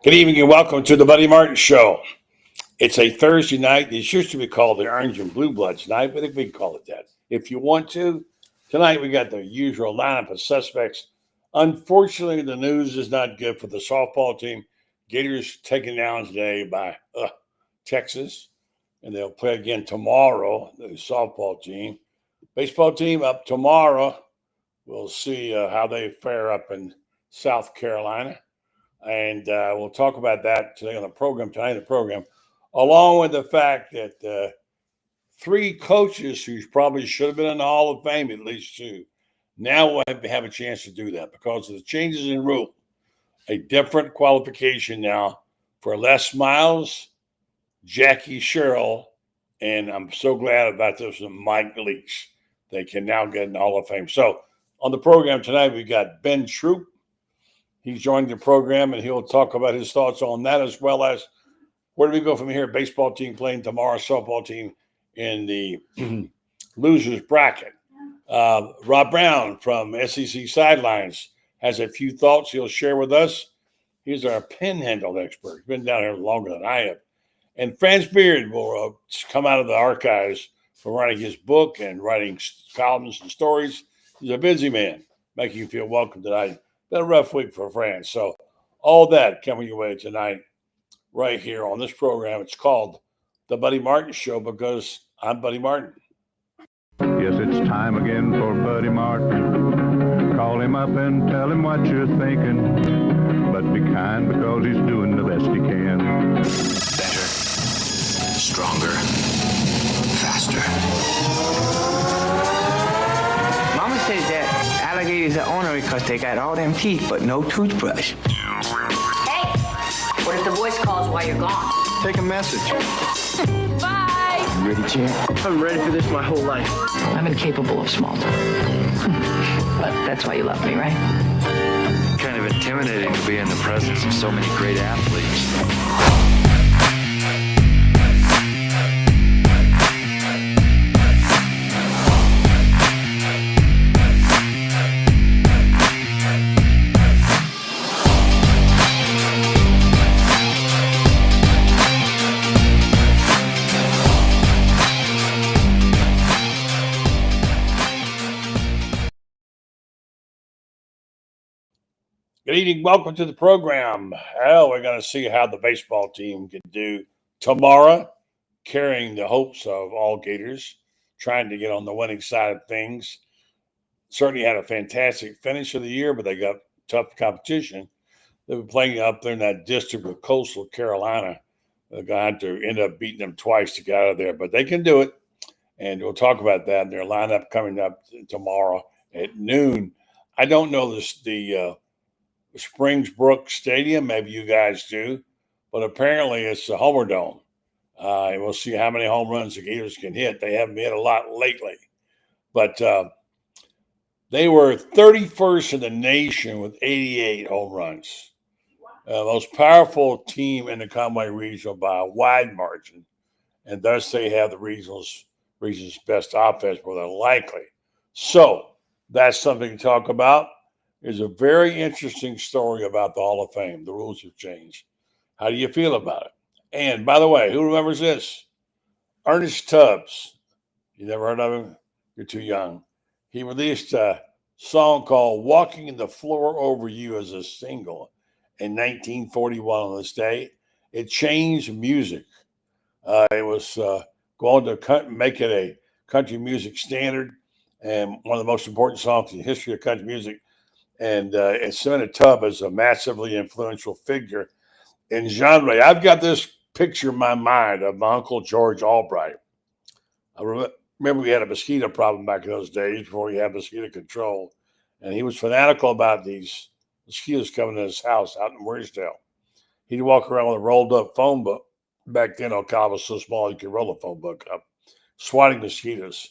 Good evening and welcome to the Buddy Martin Show. It's a Thursday night. It used to be called the Orange and Blue Bloods night, but we can call it that if you want to. Tonight we got the usual lineup of suspects. Unfortunately, the news is not good for the softball team. Gators taken down today by Texas, and they'll play again tomorrow, the softball team. Baseball team up tomorrow. We'll see how they fare up in South Carolina. And we'll talk about that today on the program, along with the fact that three coaches who probably should have been in the Hall of Fame, at least two, now will have a chance to do that because of the changes in rule. A different qualification now for Les Miles, Jackie Sherrill, and I'm so glad about this with Mike Leach. They can now get in the Hall of Fame. So on the program tonight, we got Ben Troupe. He's joined the program, and he'll talk about his thoughts on that, as well as where do we go from here? Baseball team playing tomorrow, softball team in the losers bracket. Rob Browne from SEC Sidelines has a few thoughts he'll share with us. He's our pinhandle expert. He's been down here longer than I have. And Franz will come out of the archives for writing his book and writing columns and stories. He's a busy man, making you feel welcome tonight. Been a rough week for France. So all that coming your way tonight right here on this program. It's called The Buddy Martin Show because I'm Buddy Martin. Yes, it's time again for Buddy Martin. Call him up and tell him what you're thinking. But be kind because he's doing the best he can. Better, stronger, faster. Mama says that alligators are ornery because they got all them teeth but no toothbrush. Hey, what if the voice calls while you're gone? Take a message. Bye. You ready, champ? I'm ready for this my whole life. I'm incapable of small talk. But that's why you love me, right? Kind of intimidating to be in the presence of so many great athletes. Good evening. Welcome to the program. Well, we're going to see how the baseball team can do tomorrow, carrying the hopes of all Gators, trying to get on the winning side of things. Certainly had a fantastic finish of the year, but they got tough competition. They were playing up there in that district with Coastal Carolina. They're going to have to end up beating them twice to get out of there, but they can do it. And we'll talk about that in their lineup coming up tomorrow at noon. I don't know the Springbrook Stadium. Maybe you guys do, but apparently it's the Homer Dome. And we'll see how many home runs the Gators can hit. They haven't hit a lot lately, but they were 31st in the nation with 88 home runs. Most powerful team in the Conway Regional by a wide margin, and thus they have the region's best offense more than likely. So that's something to talk about. There's a very interesting story about the Hall of Fame. The rules have changed. How do you feel about it? And by the way, who remembers this? Ernest Tubbs. You never heard of him? You're too young. He released a song called Walking the Floor Over You as a single in 1941 on this day. It changed music. It was going to make it a country music standard and one of the most important songs in the history of country music. And it cemented Tubb as a massively influential figure in genre. I've got this picture in my mind of my Uncle George Albright. I remember we had a mosquito problem back in those days before we had mosquito control. And he was fanatical about these mosquitoes coming to his house out in Wearsdale. He'd walk around with a rolled up phone book. Back then, Ocala was so small you could roll a phone book up, swatting mosquitoes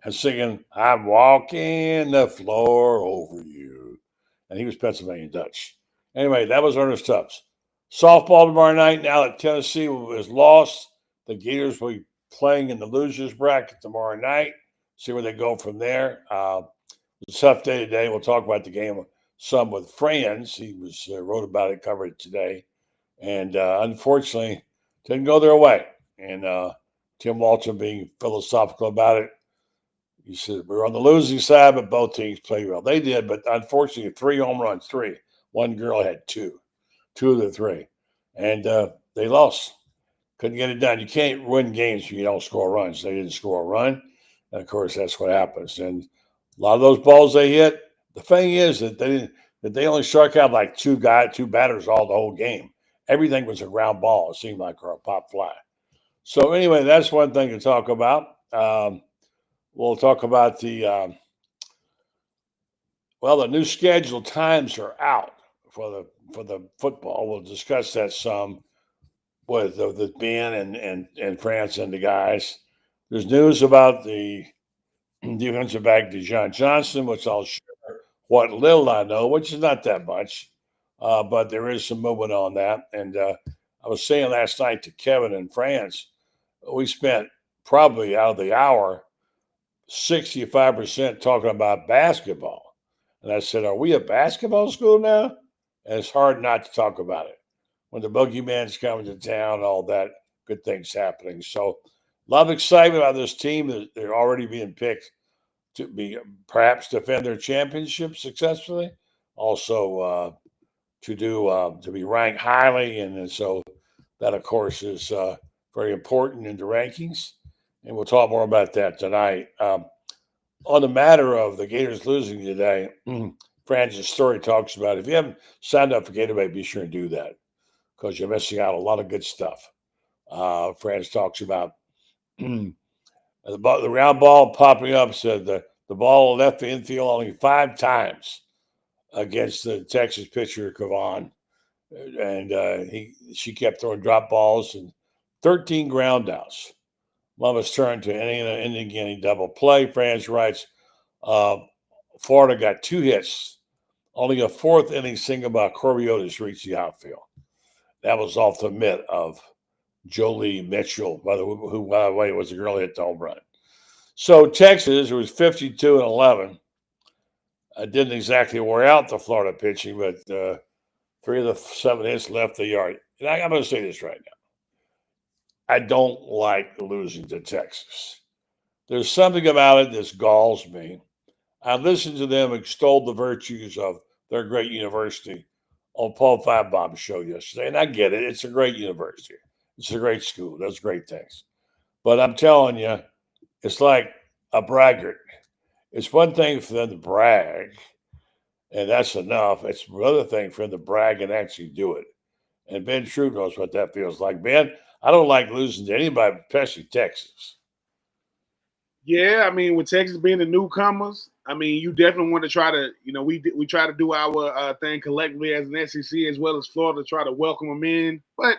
and singing, I'm walking the floor over you. And he was Pennsylvania Dutch. Anyway, that was Ernest Tubbs. Softball tomorrow night. Now that Tennessee is lost, the Gators will be playing in the losers bracket tomorrow night. See where they go from there. It's a tough day today. We'll talk about the game some with Franz. He wrote about it, covered it today. And unfortunately, didn't go their way. And Tim Walton being philosophical about it, he said, we're on the losing side, but both teams played well. They did, but unfortunately, 3 home runs, 3. One girl had 2 of the 3. And they lost. Couldn't get it done. You can't win games if you don't score runs. They didn't score a run. And, of course, that's what happens. And a lot of those balls they hit, the thing is that they only struck out like 2 batters all the whole game. Everything was a ground ball, it seemed like, or a pop fly. So, anyway, that's one thing to talk about. We'll talk about the new schedule times are out for the football. We'll discuss that some with Ben and Franz and the guys. There's news about the defensive back Dejon Johnson, which I'll share what little I know, which is not that much, but there is some movement on that. And I was saying last night to Kevin and Franz, we spent probably out of the hour 65% talking about basketball. And I said, are we a basketball school now? And it's hard not to talk about it. When the boogeyman's coming to town, all that good things happening. So a lot of excitement about this team. They're already being picked to be perhaps defend their championship successfully. Also to be ranked highly. And so that, of course, is very important in the rankings. And we'll talk more about that tonight. On the matter of the Gators losing today, Franz's story talks about, if you haven't signed up for Gator, be sure to do that because you're missing out on a lot of good stuff. Franz talks about the round ball popping up, said the ball left the infield only 5 times against the Texas pitcher, Kavan. And she kept throwing drop balls and 13 ground outs. Mama's turned to any double play. Franz writes, Florida got 2 hits. Only a 4th inning single by Corbiotis reached the outfield. That was off the mitt of Jolie Mitchell, who, by the way, was the girl who hit the home run. So Texas, who was 52-11, didn't exactly wear out the Florida pitching, but 3 of the 7 hits left the yard. And I'm going to say this right now. I don't like losing to Texas. There's something about it that galls me. I listened to them extol the virtues of their great university on Paul Feinbaum's show yesterday, and I get it. It's a great university. It's a great school. It does great things. But I'm telling you, it's like a braggart. It's one thing for them to brag, and that's enough. It's another thing for them to brag and actually do it. And Ben Troupe knows what that feels like. Ben, I don't like losing to anybody, especially Texas. Yeah, I mean, with Texas being the newcomers, I mean, you definitely want to try to, we try to do our thing collectively as an SEC as well as Florida to try to welcome them in. But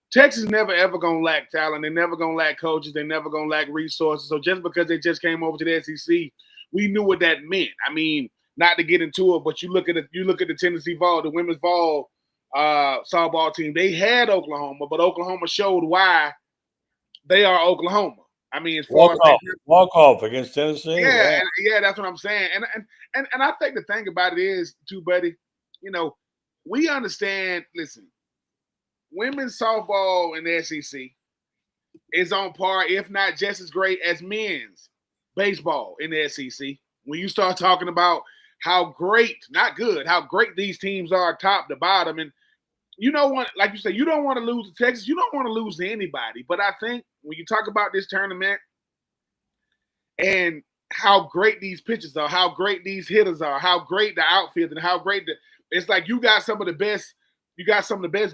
Texas never, ever going to lack talent. They're never going to lack coaches. They're never going to lack resources. So just because they just came over to the SEC, we knew what that meant. I mean, not to get into it, but you look at the Tennessee Vol, the women's Vol softball team. They had Oklahoma, but Oklahoma showed why they are Oklahoma. I mean, as far as walk off against Tennessee. Yeah, that's what I'm saying. And I think the thing about it is, too, buddy, we understand. Listen, women's softball in the SEC is on par, if not just as great as men's baseball in the SEC. When you start talking about how great, not good, how great these teams are top to bottom, and like you say, you don't want to lose to Texas. You don't want to lose to anybody. But I think when you talk about this tournament and how great these pitchers are, how great these hitters are, how great the outfield, and how great it's like you got some of the best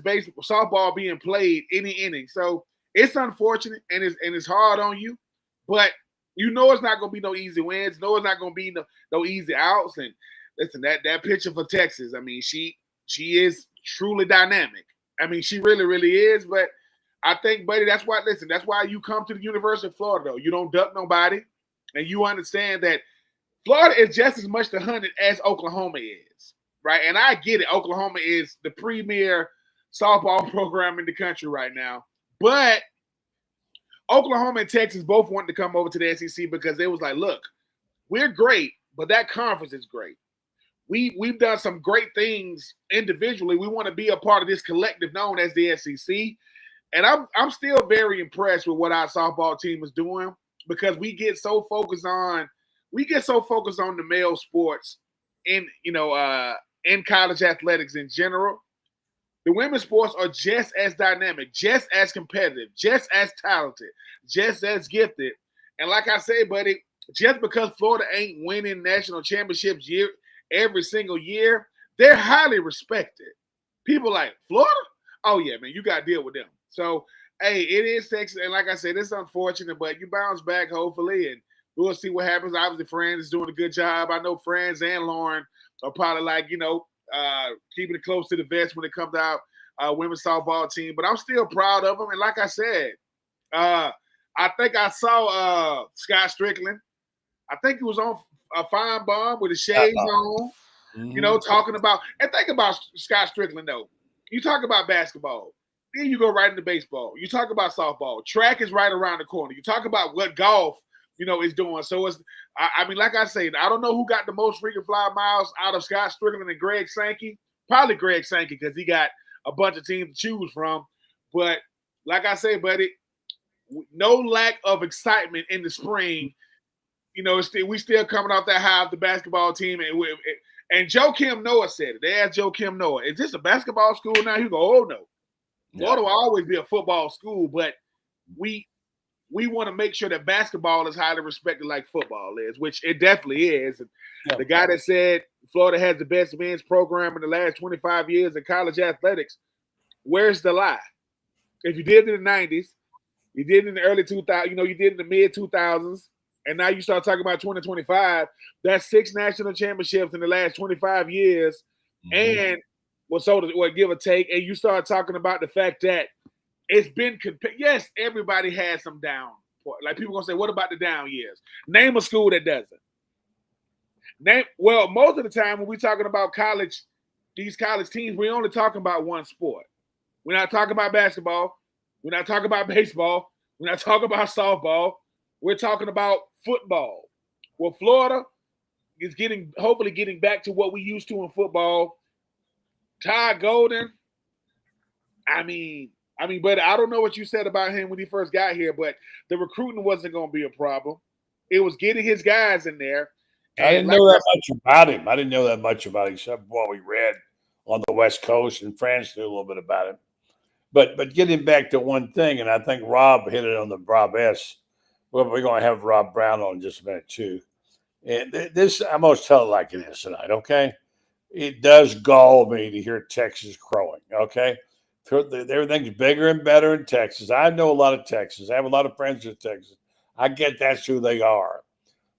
baseball softball being played any inning. So it's unfortunate and it's hard on you, but it's not going to be no easy wins. It's not going to be no easy outs. And listen, that pitcher for Texas, I mean, she is truly dynamic. I mean, she really, really is. But I think, buddy, that's why you come to the University of Florida, though. You don't duck nobody. And you understand that Florida is just as much the hunted as Oklahoma is, right? And I get it. Oklahoma is the premier softball program in the country right now. But Oklahoma and Texas both wanted to come over to the SEC because they was like, look, we're great, but that conference is great. we've done some great things individually. We want to be a part of this collective known as the SEC. And I'm still very impressed with what our softball team is doing because we get so focused on the male sports in college athletics in general. The women's sports are just as dynamic, just as competitive, just as talented, just as gifted. And like I say, buddy, just because Florida ain't winning national championships every single year, they're highly respected. People like, Florida? Oh, yeah, man, you got to deal with them. So, hey, it is sexy. And like I said, it's unfortunate, but you bounce back, hopefully, and we'll see what happens. Obviously, Franz is doing a good job. I know Franz and Lauren are probably like, keeping it close to the vest when it comes out women's softball team. But I'm still proud of them. And like I said, I think I saw Scott Strickland. I think he was on a fine bomb with his shades on, talking about – and think about Scott Strickland, though. You talk about basketball. Then you go right into baseball. You talk about softball. Track is right around the corner. You talk about what golf – is doing. So it's, like I said, I don't know who got the most freaking fly miles out of Scott Strickland and Greg Sankey. Probably Greg Sankey because he got a bunch of teams to choose from. But like I say, buddy, no lack of excitement in the spring. We still coming off that high of the basketball team. And Joe Kim Noah said it. They asked Joe Kim Noah, is this a basketball school now? He go, oh, no. Florida will always be a football school, but we want to make sure that basketball is highly respected like football is, which it definitely is. And the guy that said Florida has the best men's program in the last 25 years in college athletics, where's the lie? If you did it in the 90s, you did it in the early 2000s, you did it in the mid-2000s, and now you start talking about 2025, that's 6 national championships in the last 25 years, and give or take, and you start talking about the fact that it's been yes, everybody has some down. Like people gonna say, what about the down years? Name a school that doesn't. Most of the time when we're talking about college, these college teams, we're only talking about one sport. We're not talking about basketball. We're not talking about baseball. We're not talking about softball. We're talking about football. Well, Florida is hopefully getting back to what we used to in football. Ty Golden, but I don't know what you said about him when he first got here, but the recruiting wasn't going to be a problem. It was getting his guys in there. I didn't know that much about him. I didn't know that much about him except what we read on the West Coast, and Franz knew a little bit about him. But getting back to one thing, and I think Rob hit it on the Rob S. Well, we're going to have Rob Browne on in just a minute too. And this, I'm going to tell it like it is tonight, okay? It does gall me to hear Texas crowing, okay? Everything's bigger and better in Texas. I know a lot of Texas. I have a lot of friends in Texas. I get that's who they are.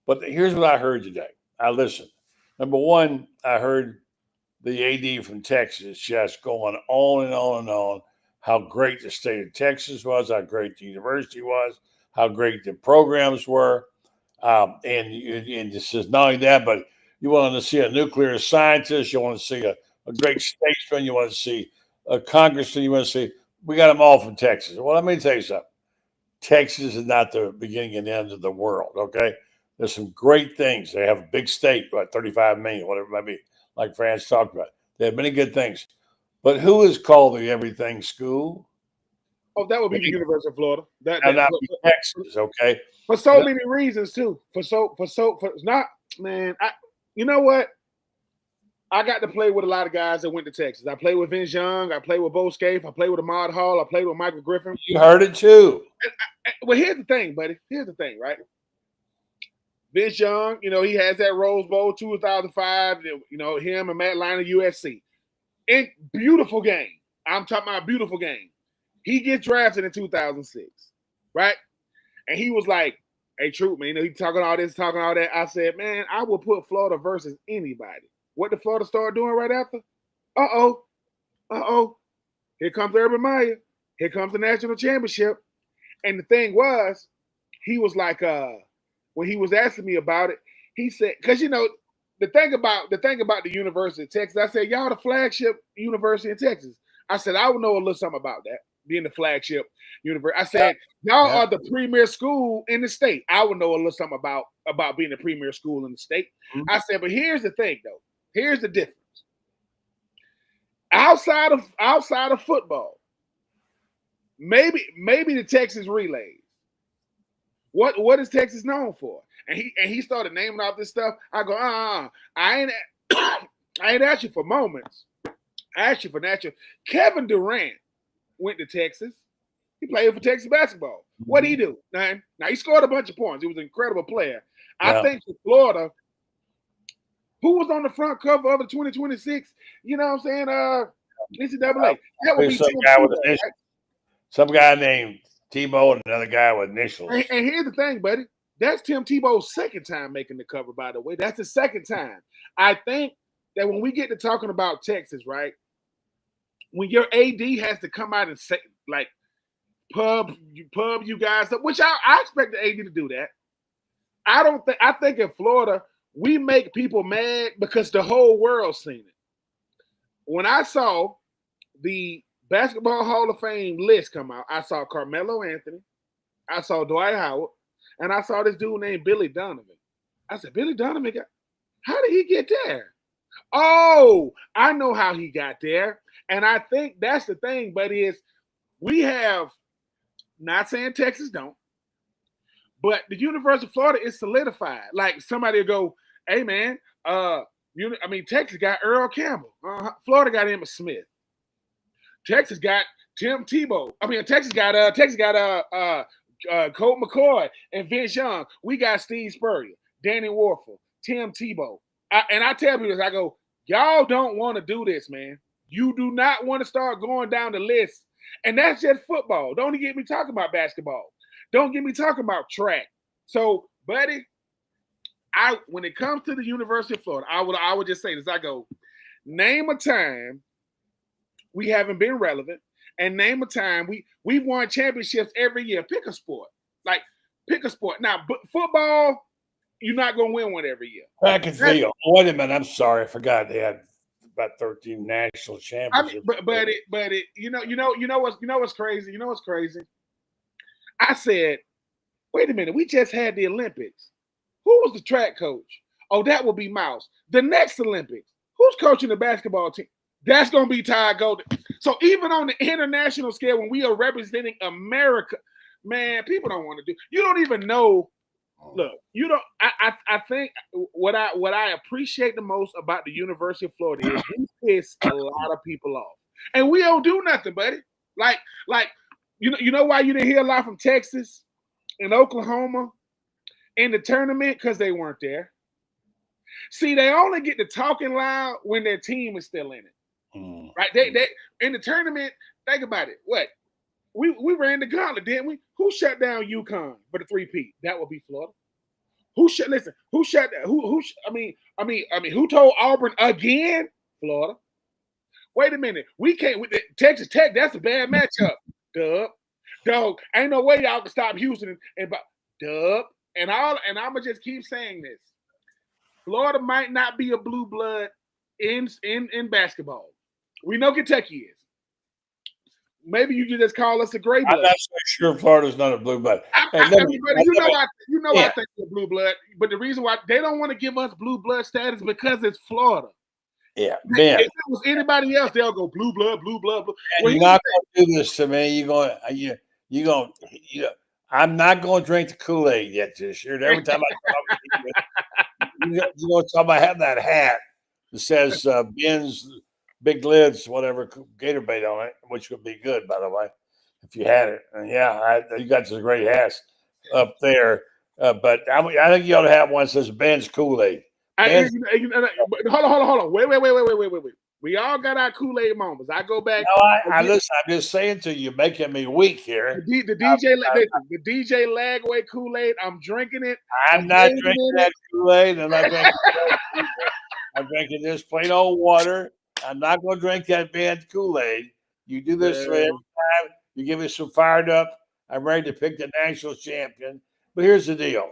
But here's what I heard today. I listened. Number one, I heard the AD from Texas just going on and on and on how great the state of Texas was, how great the university was, how great the programs were. And this is not only that, but you want to see a nuclear scientist. You want to see a great statesman. You want to see a congressman. You want to see, we got them all from Texas. Well, let me tell you something. Texas is not the beginning and end of the world, okay? There's some great things. They have a big state, about 35 million, whatever it might be, like Franz talked about. They have many good things. But who is called the everything school? Oh, that would be the University of Florida. That be Texas, okay? For so many reasons, too. You know what? I got to play with a lot of guys that went to Texas. I played with Vince Young. I played with Bo Scaife. I played with Ahmad Hall. I played with Michael Griffin. You heard it, too. Well, here's the thing, buddy. Here's the thing, right? Vince Young, he has that Rose Bowl 2005, him and Matt Lyon of USC. Beautiful game. I'm talking about a beautiful game. He gets drafted in 2006, right? And he was like, hey, Troupe, man, he talking all this, talking all that. I said, man, I will put Florida versus anybody. What did Florida start doing right after? Uh-oh. Here comes Urban Meyer. Here comes the national championship. And the thing was, he was like, when he was asking me about it, he said, because the thing about the University of Texas, I said, y'all the flagship university in Texas. I said, I would know a little something about that, being the flagship university. I said, y'all are the premier school in the state. I would know a little something about being the premier school in the state. Mm-hmm. I said, but here's the thing, though. Here's the difference. Outside of football, maybe the Texas relays. What is Texas known for? And he started naming off this stuff. I go, I ain't asked you for moments. I asked you for natural. Kevin Durant went to Texas. He played for Texas basketball. What did he do? Now he scored a bunch of points. He was an incredible player. I think for Florida, who was on the front cover of the 2026? You know what I'm saying? NCAA. That would be some guy named Tebow and another guy with initials. And here's the thing, buddy. That's Tim Tebow's second time making the cover, by the way. That's the second time. I think that when we get to talking about Texas, right, when your AD has to come out and say, like, pub you guys up, which I expect the AD to do that. I think in Florida, we make people mad because the whole world's seen it. When I saw the Basketball Hall of Fame list come out, I saw Carmelo Anthony, I saw Dwight Howard, and I saw this dude named Billy Donovan. I said, Billy Donovan, how did he get there? Oh, I know how he got there. And I think that's the thing, buddy, is we have, not saying Texas don't, but the University of Florida is solidified. Like somebody will go, hey, man, Texas got Earl Campbell. Florida got Emmitt Smith. Texas got Tim Tebow. Texas got Colt McCoy and Vince Young. We got Steve Spurrier, Danny Warfel, Tim Tebow. And I tell people this, I go, y'all don't want to do this, man. You do not want to start going down the list. And that's just football. Don't even get me talking about basketball. Don't get me talking about track. So, buddy, when it comes to the University of Florida, I would just say this. I go, name a time we haven't been relevant, and name a time we've won championships every year. Pick a sport. Like, pick a sport. Now, football, you're not going to win one every year. Track and field. Wait a minute. I'm sorry. I forgot they had about 13 national championships. But you know what's crazy? You know what's crazy? I said, wait a minute. We just had the Olympics. Who was the track coach? Oh, that will be Mouse. The next Olympics, who's coaching the basketball team? That's going to be Ty Golden. So even on the international scale, when we are representing America, man, people don't want to do. You don't even know. Look, you don't. I think what I appreciate the most about the University of Florida is we piss a lot of people off, and we don't do nothing, buddy. Like you know why you didn't hear a lot from Texas and Oklahoma in the tournament? Because they weren't there. See, they only get to talking loud when their team is still in it. Right? They in the tournament, think about it. What? We ran the gauntlet, didn't we? Who shut down UConn for the 3-peat? That would be Florida. Who told Auburn again? Florida. Wait a minute. We can't with Texas Tech, that's a bad matchup. Dog. Ain't no way y'all can stop Houston and I'ma just keep saying this. Florida might not be a blue blood in basketball. We know Kentucky is. Maybe you can just call us a gray blood. I'm not so sure Florida's not a blue blood. I think we're blue blood, but the reason why they don't want to give us blue blood status because it's Florida. Yeah, man. If it was anybody else, they'll go blue blood, blue blood. Well, you're not going to do this to me. I'm not going to drink the Kool-Aid yet this year. Every time I talk to you, you're going to talk about having that hat that says Ben's Big Lids, whatever, Gator bait on it, which would be good, by the way, if you had it. And you got some great hats up there. But I think you ought to have one that says Ben's Kool-Aid. Hold on. Wait. We all got our Kool-Aid moments. I go back. No, listen, I'm just saying to you, making me weak here. The DJ Lagway Kool-Aid, I'm drinking it. I'm not drinking that Kool-Aid. I'm drinking this plain old water. I'm not going to drink that banned Kool-Aid. You do this for every time. You give me some fired up. I'm ready to pick the national champion. But here's the deal.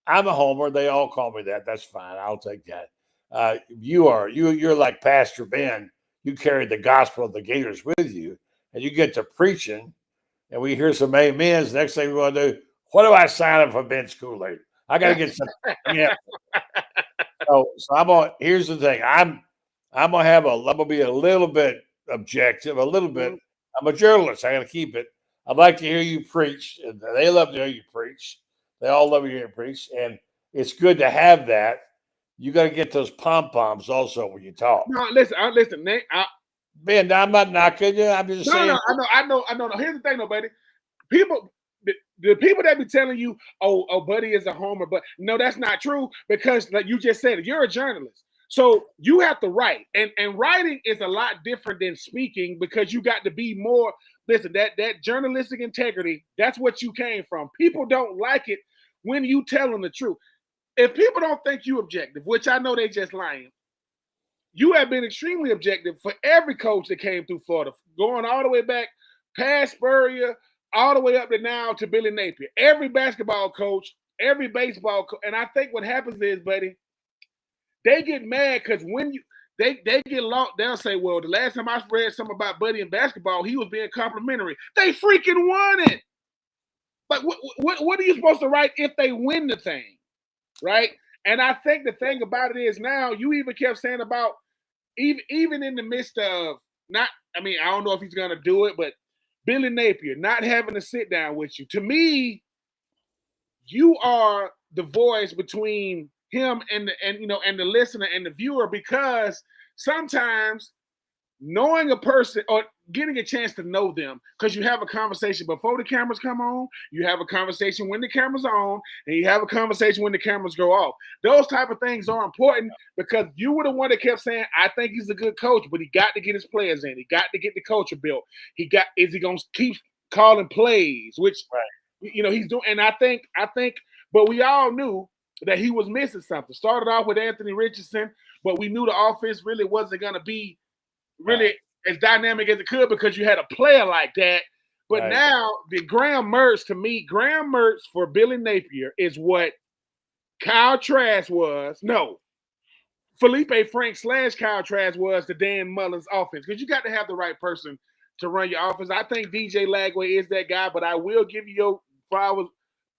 I'm a homer. They all call me that. That's fine. I'll take that. You're like Pastor Ben. You carry the gospel of the Gators with you, and you get to preaching, and we hear some amens. Next thing we want to do, what do I sign up for Ben's Kool-Aid? I got to get some. Here's the thing. I'm gonna be a little bit objective, a little bit. I'm a journalist. I got to keep it. I'd like to hear you preach. And they love to hear you preach. They all love to hear you preach, and it's good to have that. You got to get those pom poms also when you talk. No, listen, Nate. Ben, I'm not knocking you. I'm just saying. No, I know. Here's the thing, though, buddy. People, the people that be telling you, oh, Buddy is a homer, but no, that's not true because, like you just said, you're a journalist, so you have to write, and writing is a lot different than speaking because you got to be more. Listen, that journalistic integrity, that's what you came from. People don't like it when you tell them the truth. If people don't think you objective, which I know they just lying, you have been extremely objective for every coach that came through Florida, going all the way back past Spurrier, all the way up to now to Billy Napier. Every basketball coach, every baseball coach. And I think what happens is, buddy, they get mad because when they get lost, they'll say, well, the last time I read something about Buddy in basketball, he was being complimentary. They freaking won it. Like, what are you supposed to write if they win the thing? Right? And I think the thing about it is now you even kept saying about even in the midst of I don't know if he's going to do it, but Billy Napier not having to sit down with you. To me, you are the voice between him and the listener and the viewer because sometimes knowing a person or getting a chance to know them because you have a conversation before the cameras come on, you have a conversation when the cameras are on, and you have a conversation when the cameras go off. Those type of things are important because you were the one that kept saying, I think he's a good coach, but he got to get his players in. He got to get the culture built. Is he going to keep calling plays, which, he's doing. And I think, but we all knew that he was missing something. Started off with Anthony Richardson, but we knew the offense really wasn't going to be really as dynamic as it could because you had a player like that. But now the Graham Mertz for Billy Napier is what Kyle Trask was. No, Felipe Frank / Kyle Trask was to Dan Mullen's offense because you got to have the right person to run your offense. I think DJ Lagway is that guy, but I will give you your flowers,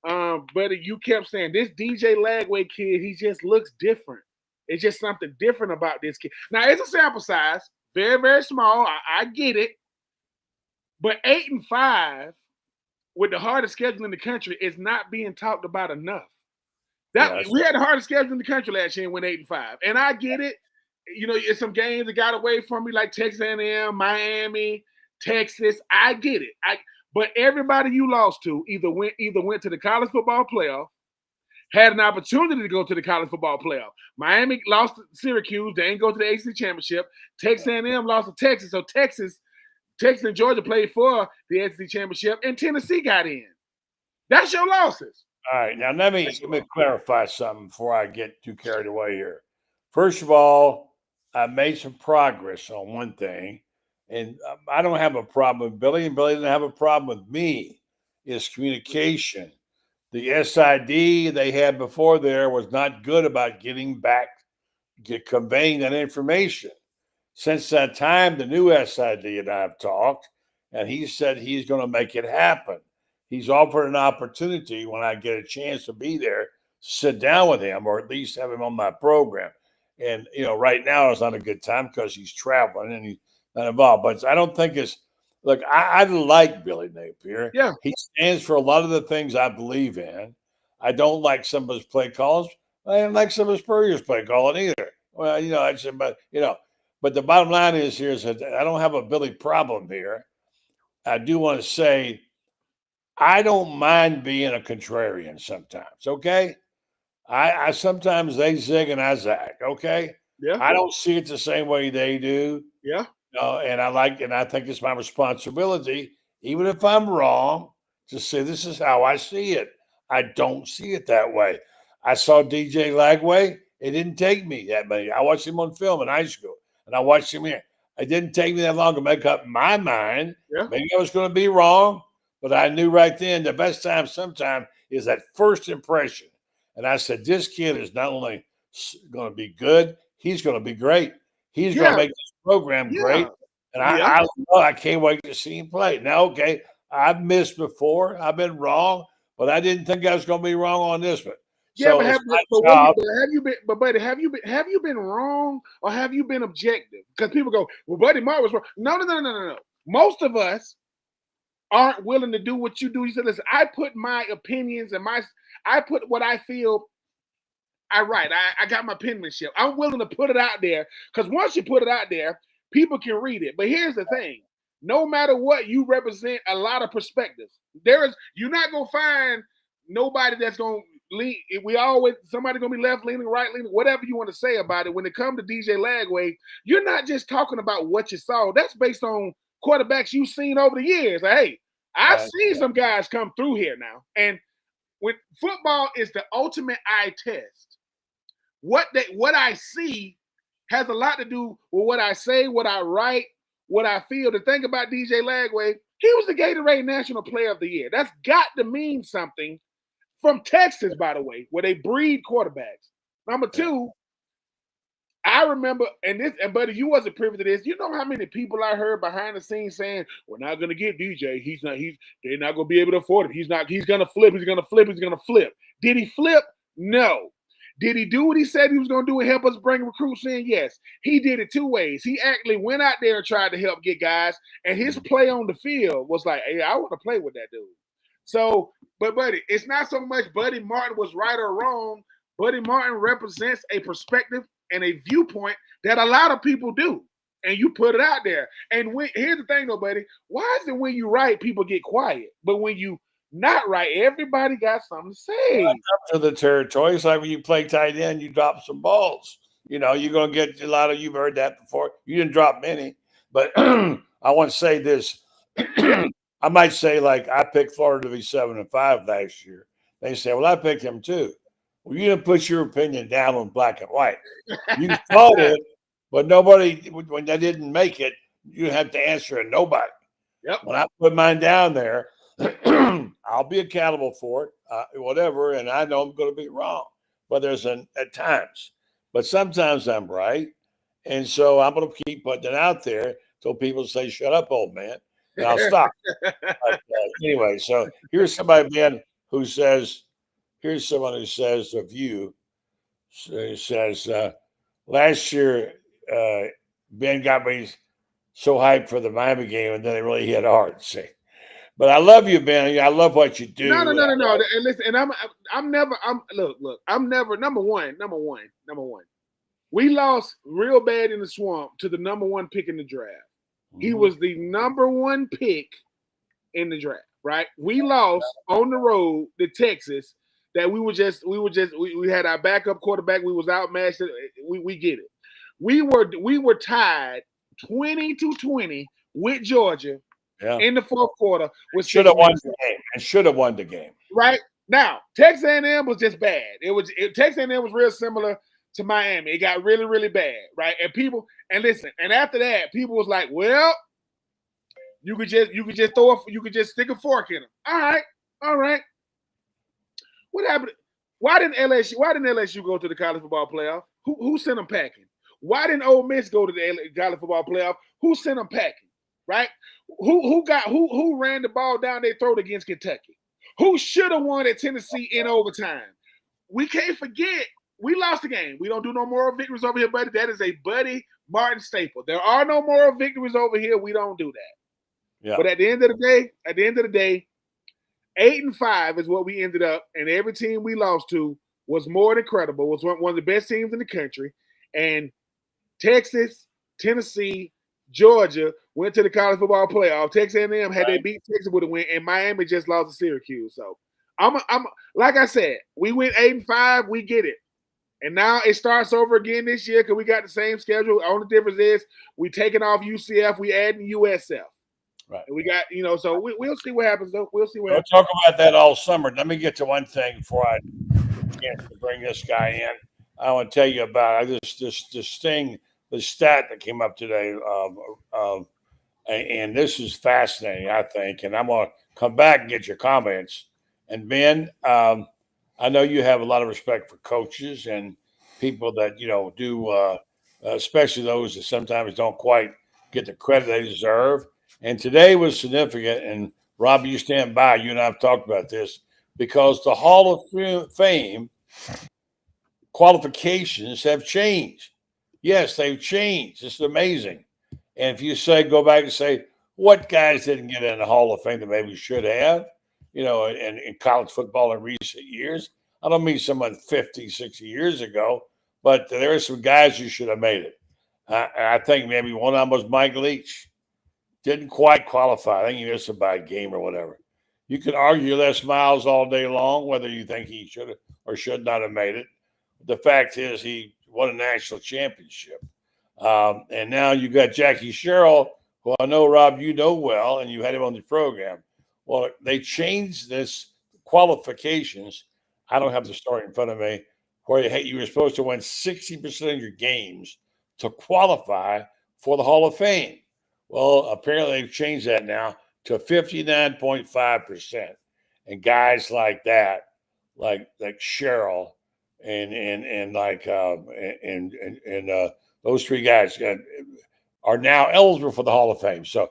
buddy. You kept saying this DJ Lagway kid, he just looks different. It's just something different about this kid. Now, it's a sample size. Very, very small. I get it. But 8-5 with the hardest schedule in the country is not being talked about enough. We had the hardest schedule in the country last year and went 8-5. And I get it. It's some games that got away from me, like Texas A&M, Miami, Texas. I get it. But everybody you lost to either went to the college football playoff, had an opportunity to go to the college football playoff. Miami lost to Syracuse. They didn't go to the ACC championship. Texas A&M lost to Texas. So Texas and Georgia played for the ACC championship, and Tennessee got in. That's your losses. All right. Now, let me clarify something before I get too carried away here. First of all, I made some progress on one thing, and I don't have a problem with Billy, and Billy didn't have a problem with me. It's communication. The SID they had before there was not good about conveying that information. Since that time, the new SID and I have talked, and he said he's going to make it happen. He's offered an opportunity when I get a chance to be there, sit down with him or at least have him on my program. And, right now it's not a good time because he's traveling and he's not involved. But I don't think it's – look, I like Billy Napier. Yeah. He stands for a lot of the things I believe in. I don't like some of his play calls. I didn't like some of his Spurrier's play calling either. Well, I said, but the bottom line is that I don't have a Billy problem here. I do want to say I don't mind being a contrarian sometimes, okay? I sometimes they zig and I zag, okay? Yeah. I don't see it the same way they do. Yeah. And I think it's my responsibility, even if I'm wrong, to say this is how I see it. I don't see it that way. I saw DJ Lagway. It didn't take me that many. I watched him on film in high school, and I watched him here. It didn't take me that long to make up my mind. Yeah. Maybe I was going to be wrong, but I knew right then the best time sometimes is that first impression. And I said, this kid is not only going to be good, he's going to be great. He's going to make this program great. And I can't wait to see him play. Now, okay, I've missed before. I've been wrong, but I didn't think I was going to be wrong on this one. Yeah, So but it's have, my but job. buddy, have you been wrong or have you been objective? Because people go, well, Buddy Martin was wrong. No. Most of us aren't willing to do what you do. You said, listen, I put my opinions and I put what I feel. I got my penmanship. I'm willing to put it out there because once you put it out there, people can read it. But here's the thing: no matter what, you represent a lot of perspectives. You're not gonna find nobody that's gonna lean. Somebody gonna be left leaning, right leaning, whatever you want to say about it. When it comes to DJ Lagway, you're not just talking about what you saw. That's based on quarterbacks you've seen over the years. Like, hey, I've seen some guys come through here now, and when football is the ultimate eye test. What I see has a lot to do with what I say, what I write, what I feel. The thing about DJ Lagway, he was the Gatorade National Player of the Year. That's got to mean something from Texas, by the way, where they breed quarterbacks. Number two, I remember, and buddy, you wasn't privy to this. You know how many people I heard behind the scenes saying, "We're not gonna get DJ. They're not gonna be able to afford it. He's gonna flip. He's gonna flip. Did he flip? No. Did he do what he said he was going to do and help us bring recruits in? Yes. He did it two ways. He actually went out there and tried to help get guys, and his play on the field was like, hey, I want to play with that dude. So, but buddy, it's not so much Buddy Martin was right or wrong. Buddy Martin represents a perspective and a viewpoint that a lot of people do, and you put it out there. And here's the thing, though, buddy. Why is it when you write, people get quiet, but when you not right, everybody got something to say. Up to the territory. It's like when you play tight end, you drop some balls. You're going to get a lot of, you've heard that before. You didn't drop many, but I want to say this. I might say, like, I picked Florida to be 7-5 last year. They say, well, I picked them too. Well, you didn't put your opinion down on black and white. You thought it, but nobody, when they didn't make it, you have to answer it. Nobody. Yep. When I put mine down there, I'll be accountable for it, whatever, and I know I'm going to be wrong. But at times. But sometimes I'm right. And so I'm going to keep putting it out there till people say, shut up, old man. And I'll stop. Anyway, so here's somebody, Ben, who says, of you, says, last year, Ben got me so hyped for the Miami game, and then it really hit hard. See, but I love you, Ben. I love what you do. No. And listen, and I'm never. Number one. We lost real bad in the swamp to the number one pick in the draft. Mm-hmm. He was the number one pick in the draft, right? We lost on the road to Texas. That we had our backup quarterback. We was outmatched. We get it. We were tied 20-20 with Georgia in the fourth quarter. Should have won the game. Right now, Texas A&M was just bad. Texas A&M was real similar to Miami. It got really, really bad, right? And after that, people was like, well, you could just stick a fork in them. All right. What happened? Why didn't LSU go to the college football playoff? Who sent them packing? Why didn't Ole Miss go to the college football playoff? Who sent them packing? Right? Who ran the ball down their throat against Kentucky? Who should have won at Tennessee in overtime? We can't forget we lost the game. We don't do no moral victories over here, buddy. That is a Buddy Martin staple. There are no moral victories over here. We don't do that. Yeah. But at the end of the day, 8-5 is what we ended up, and every team we lost to was more than credible. Was one of the best teams in the country, and Texas, Tennessee, Georgia went to the college football playoff. Texas A&M had they beat Texas would have went, and Miami just lost to Syracuse. So I'm like I said, we went 8-5. We get it, and now it starts over again this year because we got the same schedule. The only difference is we taking off UCF, we adding USF. Right. And we got, so we'll see what happens, though. We'll talk about that all summer. Let me get to one thing before I get to bring this guy in. I want to tell you about this thing, the stat that came up today. And this is fascinating, I think. And I'm going to come back and get your comments. And Ben, I know you have a lot of respect for coaches and people that, do, especially those that sometimes don't quite get the credit they deserve. And today was significant, and Rob, you stand by. You and I have talked about this because the Hall of Fame qualifications have changed. Yes, they've changed. It's amazing. And if you go back and say, what guys didn't get in the Hall of Fame that maybe should have, in college football in recent years, I don't mean someone 50, 60 years ago, but there are some guys who should have made it. I think maybe one of them was Mike Leach. Didn't quite qualify. I think he missed a bad game or whatever. You can argue Les Miles all day long, whether you think he should have or should not have made it. The fact is he won a national championship. And now you got Jackie Sherrill, who I know, Rob, you know well, and you had him on the program. Well, they changed this qualifications. I don't have the story in front of me, where you were supposed to win 60% of your games to qualify for the Hall of Fame. Well, apparently they've changed that now to 59.5%. And guys like that, like Sherrill and those three guys are now eligible for the Hall of Fame. So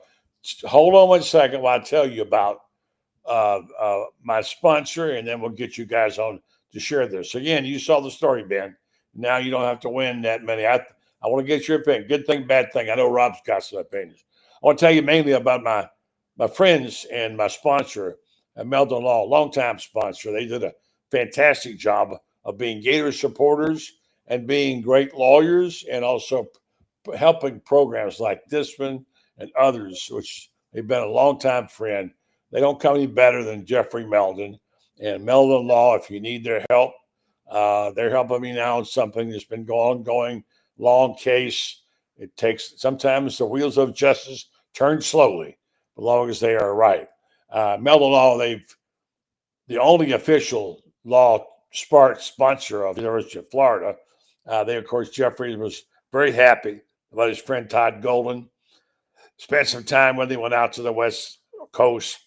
hold on 1 second while I tell you about my sponsor, and then we'll get you guys on to share this. Again, you saw the story, Ben. Now you don't have to win that many. I want to get your opinion. Good thing, bad thing. I know Rob's got some opinions. I want to tell you mainly about my friends and my sponsor, Meldon Law, longtime sponsor. They did a fantastic job of being Gator supporters and being great lawyers, and also helping programs like this one and others, which they've been a longtime friend. They don't come any better than Jeffrey Meldon. And Meldon Law, if you need their help, they're helping me now on something that's been going, long case. It takes, sometimes the wheels of justice turn slowly, as long as they are right. Meldon Law, the only official law sponsor of the University of Florida. Of course, Jeffrey was very happy about his friend Todd Golden. Spent some time when they went out to the West Coast,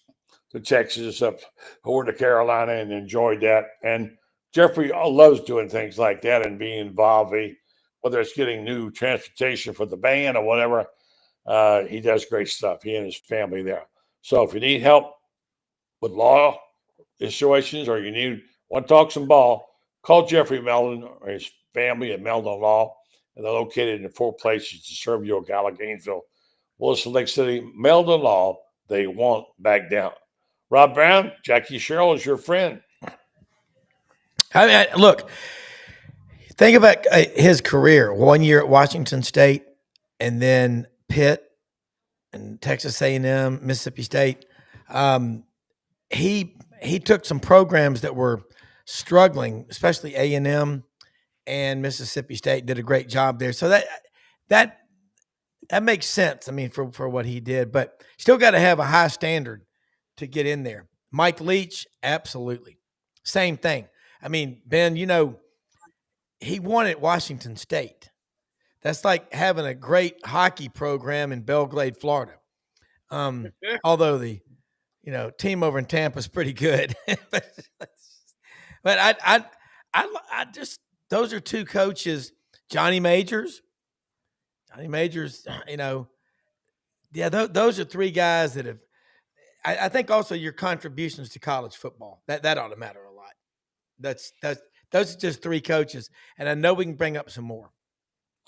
to Texas, up over to Carolina, and enjoyed that. And Jeffrey loves doing things like that and being involved, whether it's getting new transportation for the band or whatever. He does great stuff, he and his family there. So if you need help with law situations, or you want to talk some ball, call Jeffrey Meldon or his family at Meldon Law. And they're located in 4 places: to serve you, Ocala, Gainesville, Wilson Lake City. Meldon Law, they won't back down. Rob Browne, Jackie Sherrill is your friend. I mean, look, think about his career. 1 year at Washington State, and then Pitt and Texas A&M, Mississippi State. He took some programs that were struggling, especially A&M and Mississippi State, did a great job there. So that makes sense. I mean, for what he did, but still got to have a high standard to get in there. Mike Leach, absolutely. Same thing. I mean, Ben, he won at Washington State. That's like having a great hockey program in Belgrade, Florida. Although the team over in Tampa is pretty good. but I just, those are 2 coaches. Johnny Majors, yeah, those are 3 guys that have, I think also your contributions to college football, that ought to matter a lot. Those are just 3 coaches, and I know we can bring up some more.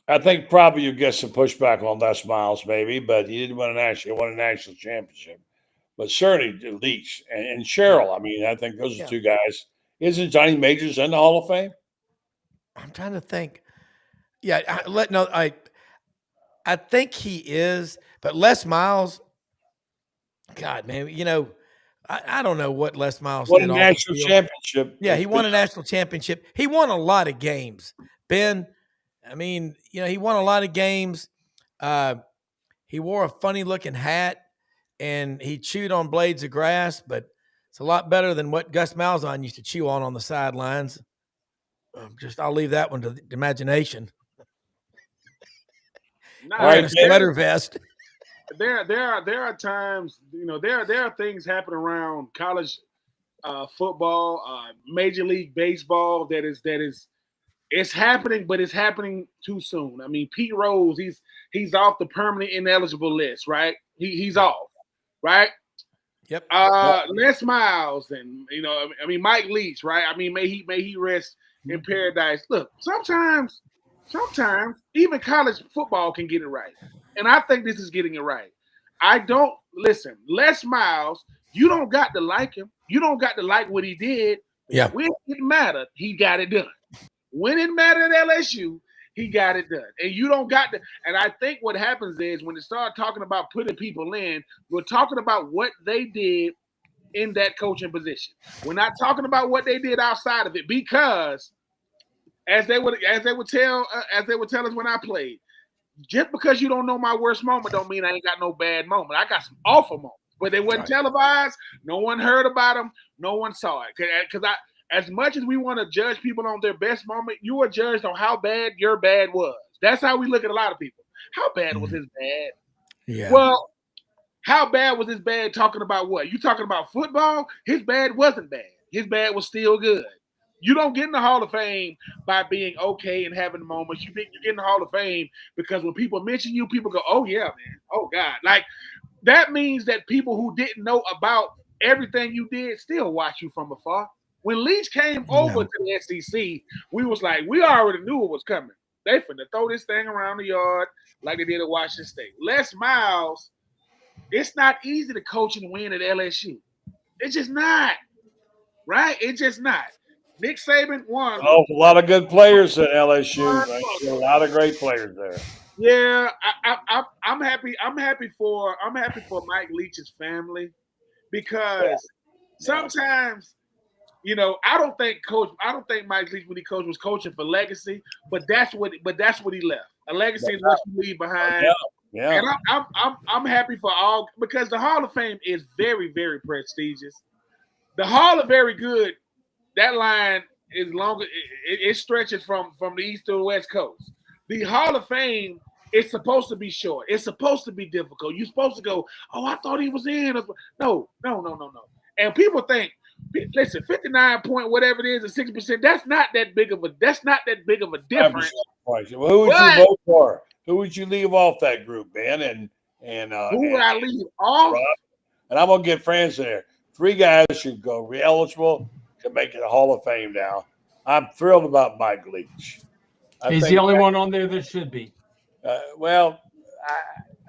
I think probably you get some pushback on Les Miles, maybe, but he didn't win he won a national championship. But certainly Leach and Sherrill. I mean, I think those are 2 guys. Isn't Johnny Majors in the Hall of Fame? I'm trying to think. Yeah, I think he is, but Les Miles, God, man, I don't know what Les Miles won did. A national championship. Yeah, he won a national championship. He won a lot of games, Ben. I mean, he won a lot of games. He wore a funny looking hat, and he chewed on blades of grass, but it's a lot better than what Gus Malzahn used to chew on the sidelines. I'll leave that one to the imagination. Wearing a sweater vest. There are times, there are things happening around college football, Major League Baseball that is it's happening, but it's happening too soon. I mean, Pete Rose, he's off the permanent ineligible list, right? He's off, right? Yep. Les Miles and Mike Leach, right? I mean, may he rest in paradise. Look, sometimes even college football can get it right. And I think this is getting it right. I don't listen, Les Miles, you don't got to like him. You don't got to like what he did. Yeah. When it mattered, he got it done. When it mattered at LSU, he got it done. And you don't got to. And I think what happens is when they start talking about putting people in, we're talking about what they did in that coaching position. We're not talking about what they did outside of it, because as they would tell us when I played, just because you don't know my worst moment don't mean I ain't got no bad moment. I got some awful moments, but they wasn't televised. No one heard about them. No one saw it. Because as much as we want to judge people on their best moment, you are judged on how bad your bad was. That's how we look at a lot of people. How bad was his bad? Yeah. Well, how bad was his bad talking about what? You talking about football? His bad wasn't bad. His bad was still good. You don't get in the Hall of Fame by being okay and having moments. You get in the Hall of Fame because when people mention you, people go, oh, yeah, man. Oh, God. Like, that means that people who didn't know about everything you did still watch you from afar. When Leach came over to the SEC, we was like, we already knew it was coming. They finna throw this thing around the yard like they did at Washington State. Les Miles, it's not easy to coach and win at LSU. It's just not. Right? It's just not. Nick Saban won. Oh, a lot of good players at LSU. Right? A lot of great players there. Yeah, I'm happy. I'm happy for Mike Leach's family, because sometimes, I don't think Mike Leach when he coached was coaching for legacy, but that's what he left. A legacy is what you leave behind. Yeah. And I'm happy for all, because the Hall of Fame is very, very prestigious. The Hall of Very Good, that line is longer. It stretches from the east to the west coast. The Hall of Fame is supposed to be short. It's supposed to be difficult. You're supposed to go, oh, I thought he was in. No. And people think, listen, 59 point whatever it is, and 60%. That's not that big of a difference. Well, who would you vote for? Who would you leave off that group, man? And who would I leave off? Rob? And I'm gonna get Franz there. 3 guys should go re-eligible to make it a Hall of Fame now. I'm thrilled about Mike Leach. He's the only one on there that should be. Well,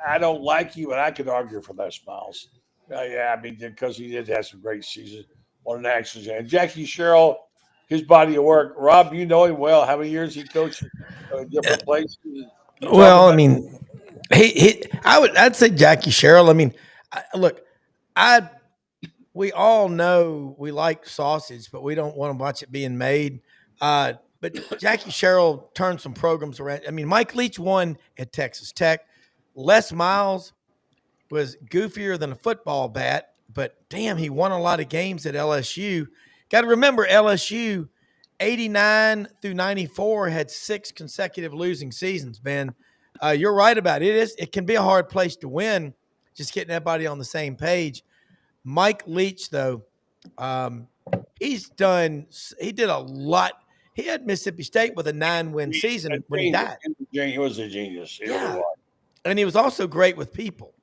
I don't like you, and I could argue for Les Miles. Because he did have some great seasons on the national. And Jackie Sherrill, his body of work. Rob, you know him well. How many years he coached in different places? Well, I mean, I'd say Jackie Sherrill. I mean, look, we all know we like sausage, but we don't want to watch it being made. But Jackie Sherrill turned some programs around. I mean, Mike Leach won at Texas Tech. Les Miles was goofier than a football bat, but damn, he won a lot of games at LSU. Got to remember, LSU, 89 through 94, had 6 consecutive losing seasons, man. You're right about it. It can be a hard place to win, just getting everybody on the same page. Mike Leach, though, he did a lot. He had Mississippi State with a 9-win season when he died. He was a genius. And he was also great with people.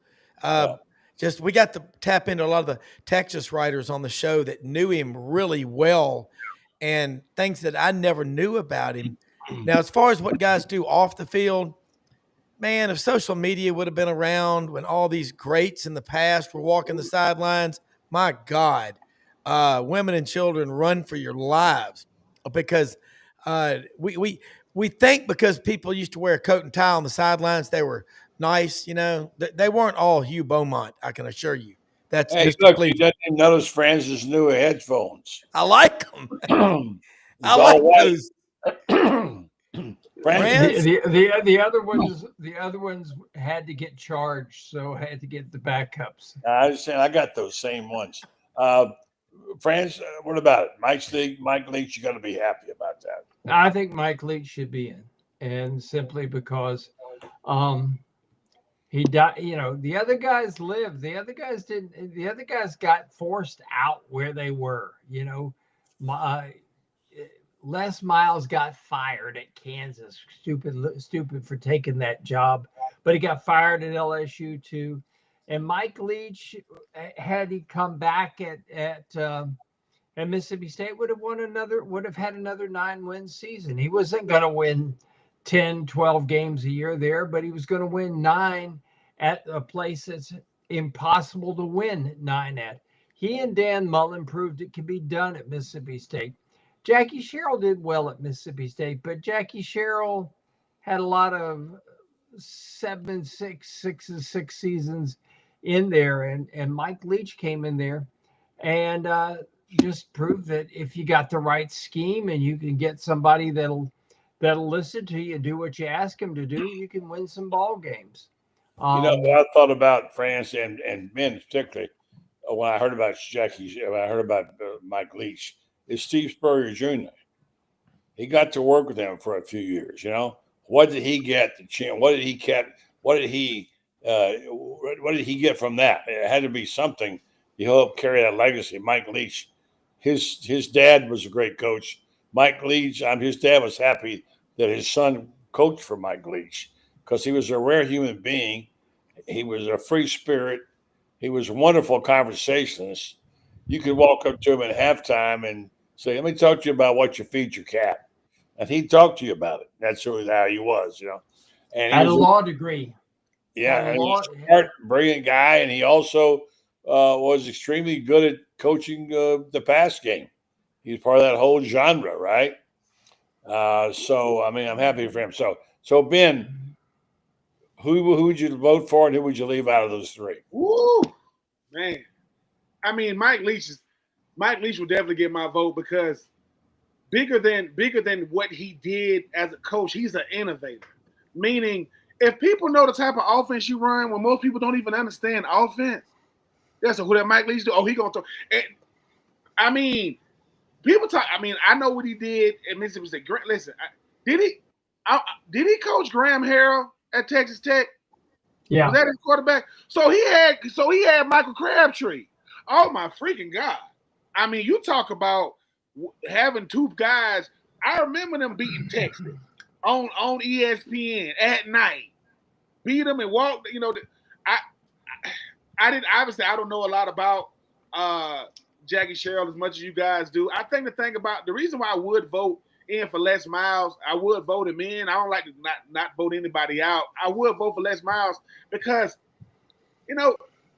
We got to tap into a lot of the Texas writers on the show that knew him really well, and things that I never knew about him. Now, as far as what guys do off the field, man, if social media would have been around when all these greats in the past were walking the sidelines, my God, women and children, run for your lives, because we think because people used to wear a coat and tie on the sidelines, they were nice. They weren't all Hugh Beaumont. I can assure you. That's look, you didn't even notice Franz's new headphones. I like them. I like those. The other ones had to get charged, so I had to get the backups. I understand. I got those same ones. Franz, what about it? Mike Leach, you're going to be happy about that. I think Mike Leach should be in, and simply because he died. The other guys lived. The other guys didn't. The other guys got forced out where they were. Les Miles got fired at Kansas. Stupid for taking that job, but he got fired at LSU too. And Mike Leach, had he come back at and Mississippi State would have had another 9-win season. He wasn't going to win 10, 12 games a year there, but he was going to win 9 at a place that's impossible to win 9 at. He and Dan Mullen proved it can be done at Mississippi State. Jackie Sherrill did well at Mississippi State, but Jackie Sherrill had a lot of 7, 6 seasons in there, and Mike Leach came in there and just proved that if you got the right scheme and you can get somebody that'll listen to you, do what you ask him to do, you can win some ball games. What I thought about Franz and Ben particularly when I heard about Mike Leach is Steve Spurrier Jr. He got to work with him for a few years. What did he get the chance? What did he get? What did he get from that? It had to be something to help carry that legacy. Mike Leach, his dad was a great coach. Mike Leach, his dad was happy that his son coached for Mike Leach because he was a rare human being. He was a free spirit. He was a wonderful conversationalist. You could walk up to him at halftime and say, "Let me talk to you about what you feed your cat," and he'd talk to you about it. That's how he was, And he had was a law degree. Yeah, and he was a smart, brilliant guy, and he also was extremely good at coaching the pass game. He's part of that whole genre, right? I'm happy for him. So Ben, who would you vote for, and who would you leave out of those 3? Woo, man. Mike Leach will definitely get my vote because bigger than what he did as a coach, he's an innovator. Meaning, if people know the type of offense you run, when most people don't even understand offense, that's who that Mike Leach do. Oh, he gonna throw. And, people talk. I know what he did at Mississippi State. Listen, did he coach Graham Harrell at Texas Tech? Yeah, was that his quarterback? So he had Michael Crabtree. Oh my freaking God! You talk about having 2 guys. I remember them beating Texas on ESPN at night. Beat them and walk. I didn't obviously. I don't know a lot about Jackie Sherrill as much as you guys do. I think the reason why I would vote in for Les Miles, I would vote him in. I don't like to not vote anybody out. I would vote for Les Miles because,